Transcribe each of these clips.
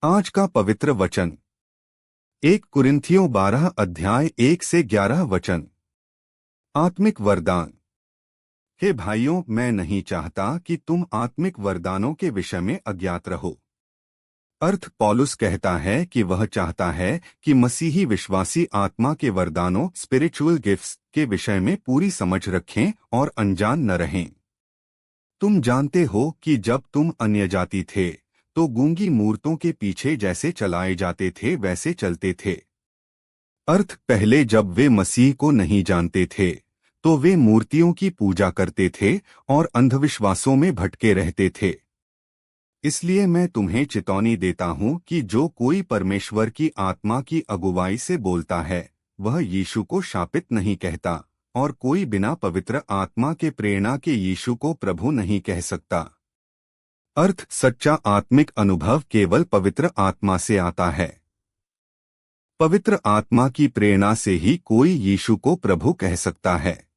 आज का पवित्र वचन 1 कुरिन्थियों 12 अध्याय 1 से 11 वचन। आत्मिक वरदान। हे भाइयों, मैं नहीं चाहता कि तुम आत्मिक वरदानों के विषय में अज्ञात रहो। अर्थ पौलुस कहता है कि वह चाहता है कि मसीही विश्वासी आत्मा के वरदानों स्पिरिचुअल गिफ्ट्स के विषय में पूरी समझ रखें और अनजान न रहें। तुम जानते हो कि जब तुम अन्यजाति थे तो गूंगी मूर्तों के पीछे जैसे चलाए जाते थे वैसे चलते थे। अर्थ पहले जब वे मसीह को नहीं जानते थे तो वे मूर्तियों की पूजा करते थे और अंधविश्वासों में भटके रहते थे। इसलिए मैं तुम्हें चेतावनी देता हूं कि जो कोई परमेश्वर की आत्मा की अगुवाई से बोलता है वह यीशु को शापित नहीं कहता, और कोई बिना पवित्र आत्मा के प्रेरणा के यीशु को प्रभु नहीं कह सकता। अर्थ सच्चा आत्मिक अनुभव केवल पवित्र आत्मा से आता है। पवित्र आत्मा की प्रेरणा से ही कोई यीशु को प्रभु कह सकता है।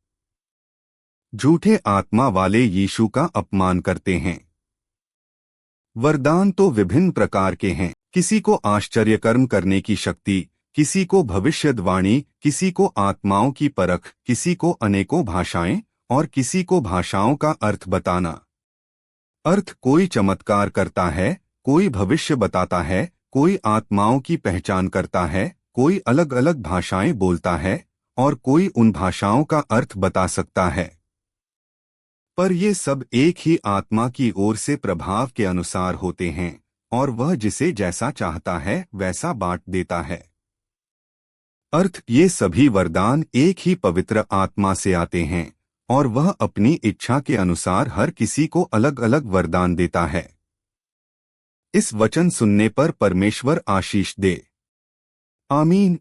झूठे आत्मा वाले यीशु का अपमान करते हैं। वरदान तो विभिन्न प्रकार के हैं। किसी को आश्चर्यकर्म करने की शक्ति, किसी को भविष्यवाणी, किसी को आत्माओं की परख, किसी को अनेकों भाषाएं और किसी को भाषाओं का अर्थ बताना। अर्थ कोई चमत्कार करता है, कोई भविष्य बताता है, कोई आत्माओं की पहचान करता है, कोई अलग अलग भाषाएं बोलता है और कोई उन भाषाओं का अर्थ बता सकता है। पर ये सब एक ही आत्मा की ओर से प्रभाव के अनुसार होते हैं और वह जिसे जैसा चाहता है वैसा बांट देता है। अर्थ ये सभी वरदान एक ही पवित्र आत्मा से आते हैं और वह अपनी इच्छा के अनुसार हर किसी को अलग अलग वरदान देता है। इस वचन सुनने पर परमेश्वर आशीष दे। आमीन।